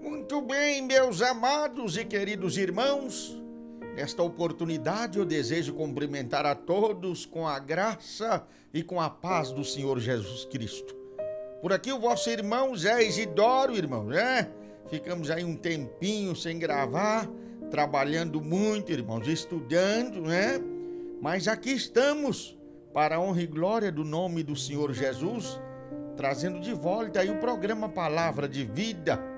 Muito bem, meus amados e queridos irmãos, nesta oportunidade eu desejo cumprimentar a todos com a graça e com a paz do Senhor Jesus Cristo. Por aqui o vosso irmão Zé Isidoro, irmãos, né? Ficamos aí um tempinho sem gravar, trabalhando muito, irmãos, estudando, né? Mas aqui estamos, para a honra e glória do nome do Senhor Jesus, trazendo de volta aí o programa Palavra de Vida,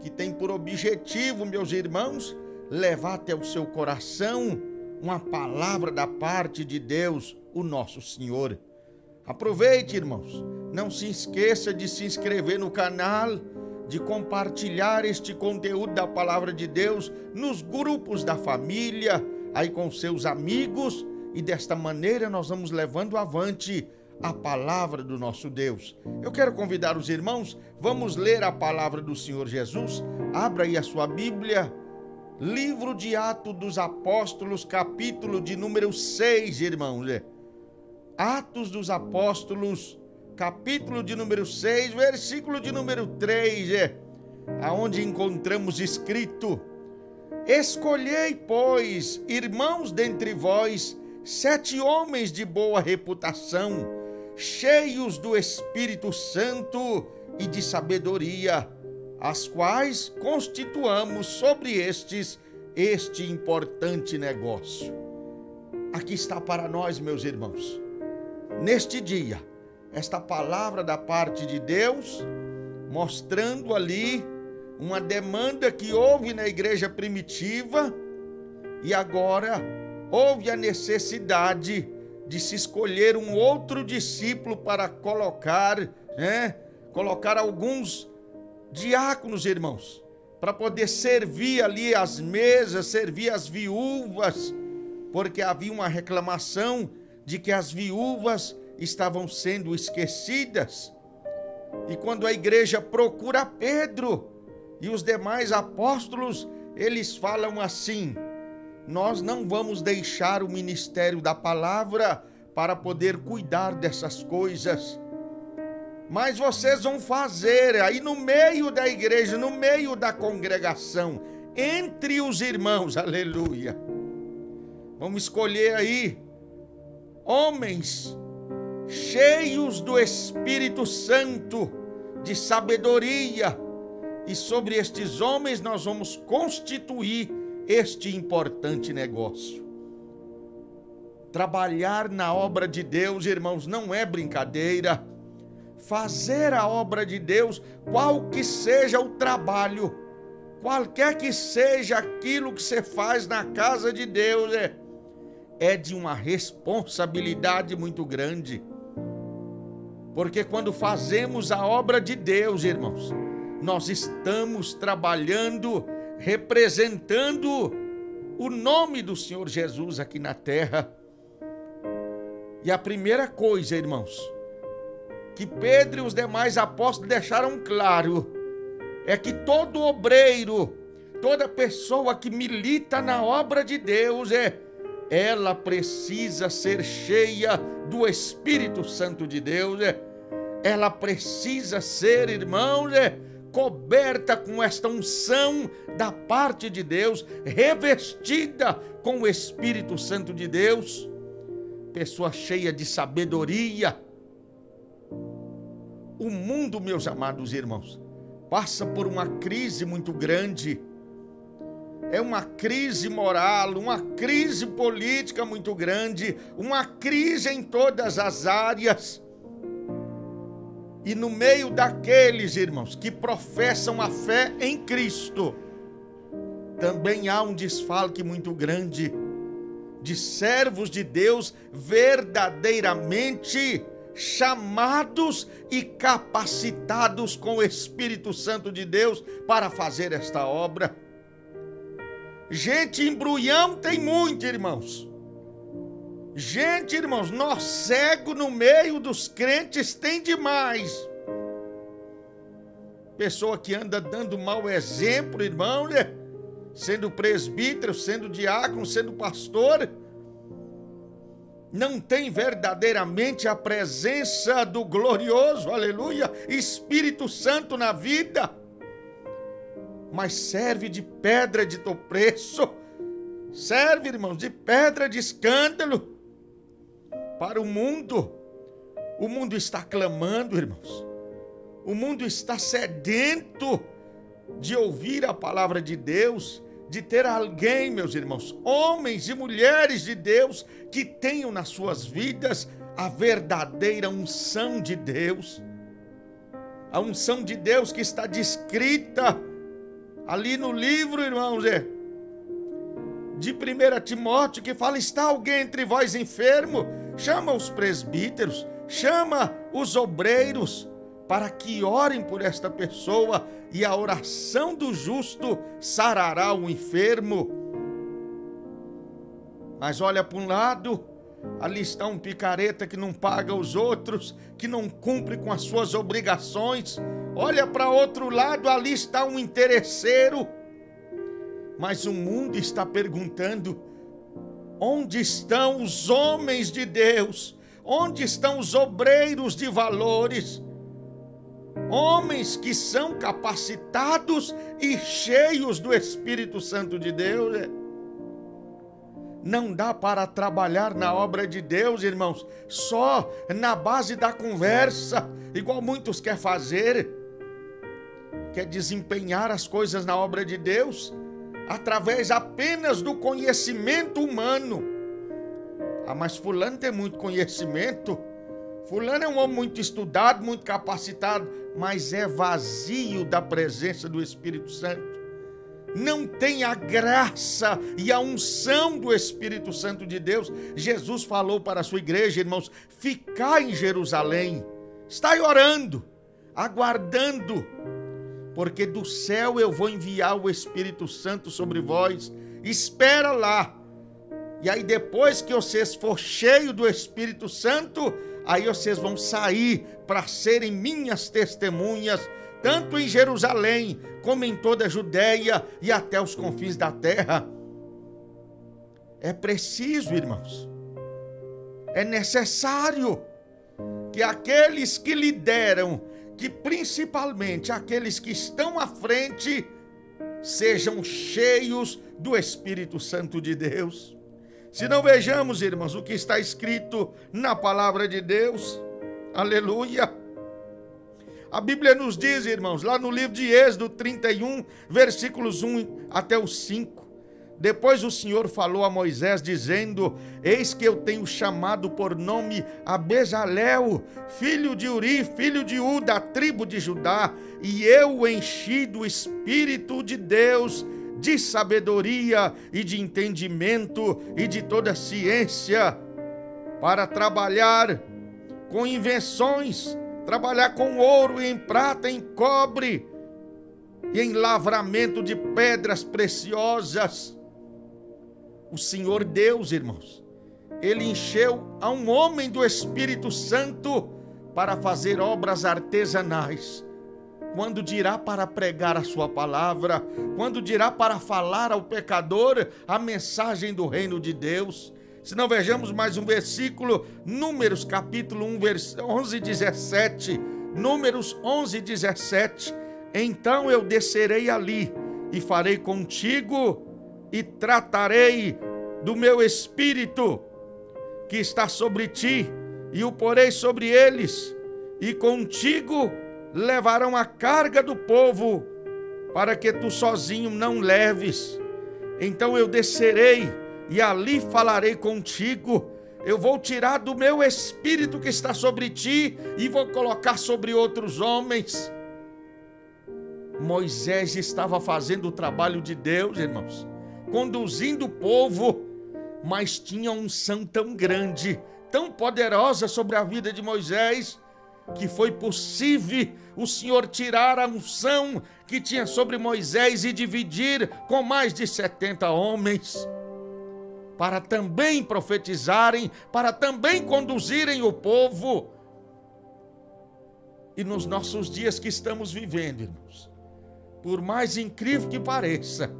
que tem por objetivo, meus irmãos, levar até o seu coração uma palavra da parte de Deus, o nosso Senhor. Aproveite, irmãos, não se esqueça de se inscrever no canal, de compartilhar este conteúdo da Palavra de Deus nos grupos da família, aí com seus amigos, e desta maneira nós vamos levando avante a palavra do nosso Deus. Eu quero convidar os irmãos, vamos ler a palavra do Senhor Jesus. Abra aí a sua Bíblia, livro de Atos dos Apóstolos, capítulo de número 6, irmãos. Atos dos Apóstolos, capítulo de número 6, versículo de número 3, aonde encontramos escrito: Escolhei, pois, irmãos dentre vós, 7 homens de boa reputação, cheios do Espírito Santo e de sabedoria, as quais constituamos sobre este importante negócio. Aqui está para nós, meus irmãos, neste dia, esta palavra da parte de Deus, mostrando ali uma demanda que houve na igreja primitiva e agora houve a necessidade de se escolher um outro discípulo para colocar alguns diáconos, irmãos, para poder servir ali as mesas, servir as viúvas, porque havia uma reclamação de que as viúvas estavam sendo esquecidas. E quando a igreja procura Pedro e os demais apóstolos, eles falam assim: nós não vamos deixar o ministério da palavra para poder cuidar dessas coisas, mas vocês vão fazer aí no meio da igreja, no meio da congregação, entre os irmãos, aleluia. Vamos escolher aí homens cheios do Espírito Santo, de sabedoria, e sobre estes homens nós vamos constituir este importante negócio. Trabalhar na obra de Deus, irmãos, não é brincadeira. Fazer a obra de Deus, qual que seja o trabalho, qualquer que seja aquilo que você faz na casa de Deus, é de uma responsabilidade muito grande. Porque quando fazemos a obra de Deus, irmãos, nós estamos trabalhando, representando o nome do Senhor Jesus aqui na terra. E a primeira coisa, irmãos, que Pedro e os demais apóstolos deixaram claro, é que todo obreiro, toda pessoa que milita na obra de Deus, ela precisa ser cheia do Espírito Santo de Deus, ela precisa ser, irmãos, coberta com esta unção da parte de Deus, revestida com o Espírito Santo de Deus, pessoa cheia de sabedoria. O mundo, meus amados irmãos, passa por uma crise muito grande. É uma crise moral, uma crise política muito grande, uma crise em todas as áreas. E no meio daqueles, irmãos, que professam a fé em Cristo, também há um desfalque muito grande de servos de Deus verdadeiramente chamados e capacitados com o Espírito Santo de Deus para fazer esta obra. Gente embrulhão tem muito, irmãos. Gente, irmãos, nó cego no meio dos crentes tem demais. Pessoa que anda dando mau exemplo, irmão, sendo presbítero, sendo diácono, sendo pastor, não tem verdadeiramente a presença do glorioso, aleluia, Espírito Santo na vida. mas serve de pedra de tropeço, serve, irmãos, de pedra de escândalo para o mundo. O mundo está clamando, irmãos. O mundo está sedento de ouvir a palavra de Deus, de ter alguém, meus irmãos, homens e mulheres de Deus, que tenham nas suas vidas a verdadeira unção de Deus. A unção de Deus que está descrita ali no livro, irmãos, de 1 Timóteo, que fala: está alguém entre vós enfermo? Chama os presbíteros, chama os obreiros, para que orem por esta pessoa, e a oração do justo sarará o enfermo. Mas olha para um lado, ali está um picareta que não paga os outros, que não cumpre com as suas obrigações. Olha para outro lado, ali está um interesseiro. Mas o mundo está perguntando: onde estão os homens de Deus? Onde estão os obreiros de valores? Homens que são capacitados e cheios do Espírito Santo de Deus. Não dá para trabalhar na obra de Deus, irmãos, só na base da conversa, igual muitos querem fazer. Quer desempenhar as coisas na obra de Deus através apenas do conhecimento humano. Ah, mas fulano tem muito conhecimento, fulano é um homem muito estudado, muito capacitado, mas é vazio da presença do Espírito Santo. Não tem a graça e a unção do Espírito Santo de Deus. Jesus falou para a sua igreja, irmãos: ficai em Jerusalém, estai orando, aguardando, porque do céu eu vou enviar o Espírito Santo sobre vós. Espera lá. E aí depois que vocês for cheios do Espírito Santo, aí vocês vão sair para serem minhas testemunhas, tanto em Jerusalém, como em toda a Judéia e até os confins da terra. É preciso, irmãos, é necessário que aqueles que lideram, que principalmente aqueles que estão à frente, sejam cheios do Espírito Santo de Deus. Se não, vejamos, irmãos, o que está escrito na palavra de Deus. Aleluia! A Bíblia nos diz, irmãos, lá no livro de Êxodo 31, versículos 1 até o 5. Depois o Senhor falou a Moisés, dizendo: eis que eu tenho chamado por nome a Bezalel, filho de Uri, filho de U, da tribo de Judá, e eu o enchi do Espírito de Deus, de sabedoria e de entendimento e de toda ciência, para trabalhar com invenções, trabalhar com ouro, em prata, em cobre e em lavramento de pedras preciosas. O Senhor Deus, irmãos, Ele encheu a um homem do Espírito Santo para fazer obras artesanais. Quando dirá para pregar a sua palavra, quando dirá para falar ao pecador a mensagem do reino de Deus. Se não, vejamos mais um versículo, Números capítulo 1, 11, 17. Números 11, 17. Então eu descerei ali e farei contigo e tratarei do meu espírito que está sobre ti e o porei sobre eles, e contigo levarão a carga do povo, para que tu sozinho não leves. Então eu descerei e ali falarei contigo. Eu vou tirar do meu espírito que está sobre ti e vou colocar sobre outros homens. Moisés estava fazendo o trabalho de Deus, irmãos, conduzindo o povo, mas tinha uma unção tão grande, tão poderosa sobre a vida de Moisés, que foi possível o Senhor tirar a unção que tinha sobre Moisés e dividir com mais de 70 homens, para também profetizarem, para também conduzirem o povo. E nos nossos dias que estamos vivendo, irmãos, por mais incrível que pareça,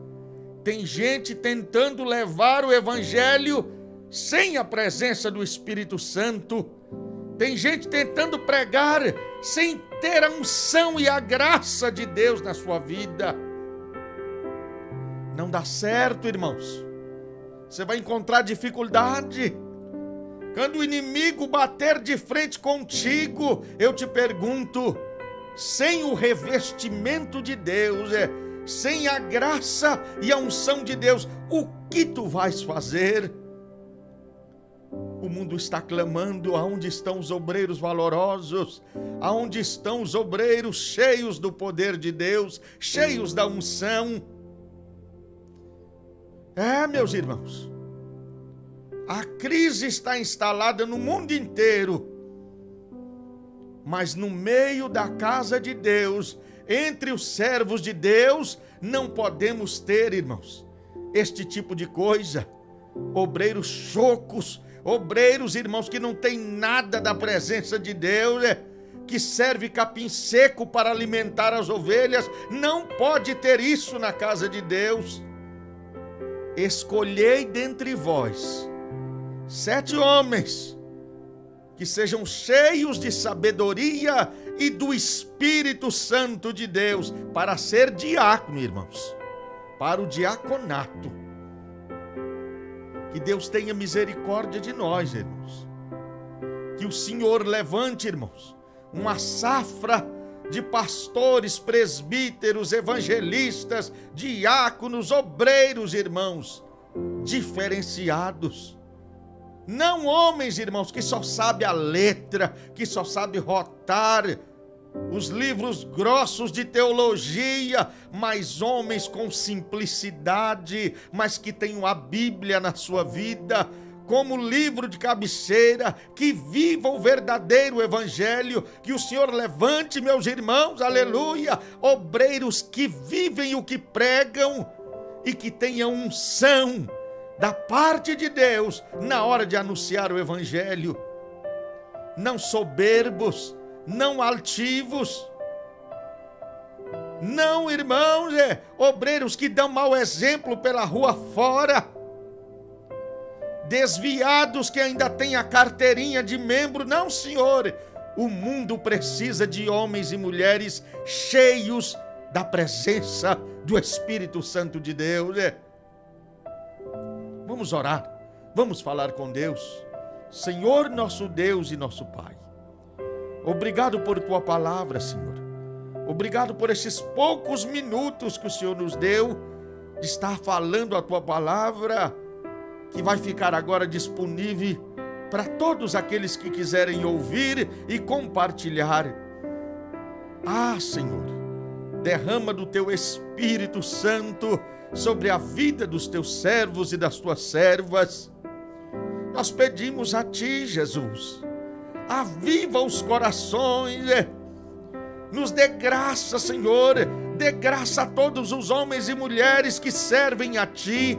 tem gente tentando levar o evangelho sem a presença do Espírito Santo. Tem gente tentando pregar sem ter a unção e a graça de Deus na sua vida. não dá certo, irmãos. Você vai encontrar dificuldade. Quando o inimigo bater de frente contigo, eu te pergunto, sem o revestimento de Deus, sem a graça e a unção de Deus, o que tu vais fazer? O mundo está clamando: aonde estão os obreiros valorosos? Aonde estão os obreiros cheios do poder de Deus, cheios da unção? Meus irmãos, a crise está instalada no mundo inteiro, mas no meio da casa de Deus, entre os servos de Deus, não podemos ter, irmãos, este tipo de coisa. Obreiros chocos, obreiros, irmãos, que não tem nada da presença de Deus, que serve capim seco para alimentar as ovelhas. Não pode ter isso na casa de Deus. Escolhei dentre vós 7 homens que sejam cheios de sabedoria e do Espírito Santo de Deus para ser diácono, irmãos, para o diaconato. Que Deus tenha misericórdia de nós, irmãos. Que o Senhor levante, irmãos, uma safra de pastores, presbíteros, evangelistas, diáconos, obreiros, irmãos, diferenciados. Não homens, irmãos, que só sabem a letra, que só sabem rotar os livros grossos de teologia, mas homens com simplicidade, mas que tenham a Bíblia na sua vida como livro de cabeceira, que vivam o verdadeiro evangelho. Que o Senhor levante, meus irmãos, aleluia, obreiros que vivem o que pregam e que tenham unção da parte de Deus na hora de anunciar o evangelho. Não soberbos, não altivos, não, irmãos, obreiros que dão mau exemplo pela rua fora, desviados que ainda têm a carteirinha de membro. Não, Senhor, o mundo precisa de homens e mulheres cheios da presença do Espírito Santo de Deus. Vamos orar, vamos falar com Deus. Senhor, nosso Deus e nosso Pai, obrigado por tua palavra, Senhor. Obrigado por esses poucos minutos que o Senhor nos deu de estar falando a tua palavra, que vai ficar agora disponível para todos aqueles que quiserem ouvir e compartilhar. Senhor, derrama do teu Espírito Santo sobre a vida dos teus servos e das tuas servas. Nós pedimos a ti, Jesus, aviva os corações, nos dê graça, Senhor, dê graça a todos os homens e mulheres que servem a ti,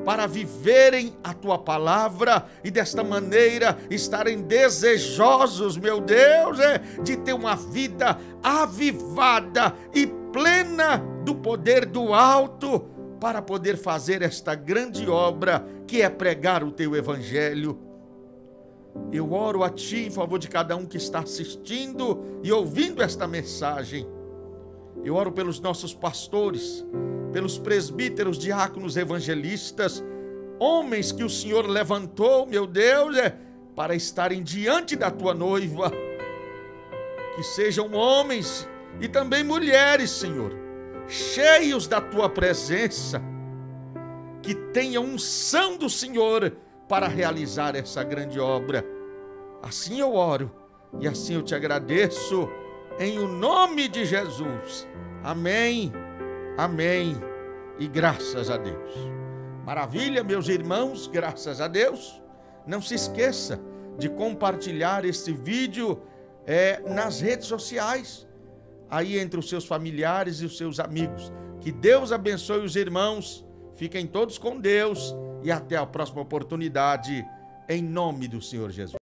para viverem a tua palavra e desta maneira estarem desejosos, meu Deus, de ter uma vida avivada e plena do poder do alto, para poder fazer esta grande obra que é pregar o teu evangelho. Eu oro a ti em favor de cada um que está assistindo e ouvindo esta mensagem. Eu oro pelos nossos pastores, pelos presbíteros, diáconos, evangelistas, homens que o Senhor levantou, meu Deus, para estarem diante da tua noiva. Que sejam homens e também mulheres, Senhor, cheios da tua presença, que tenham unção do Senhor para realizar essa grande obra. Assim eu oro e assim eu te agradeço, em o nome de Jesus. Amém, amém e graças a Deus. Maravilha, meus irmãos, graças a Deus. Não se esqueça de compartilhar este vídeo nas redes sociais, aí entre os seus familiares e os seus amigos. Que Deus abençoe os irmãos, fiquem todos com Deus e até a próxima oportunidade, em nome do Senhor Jesus.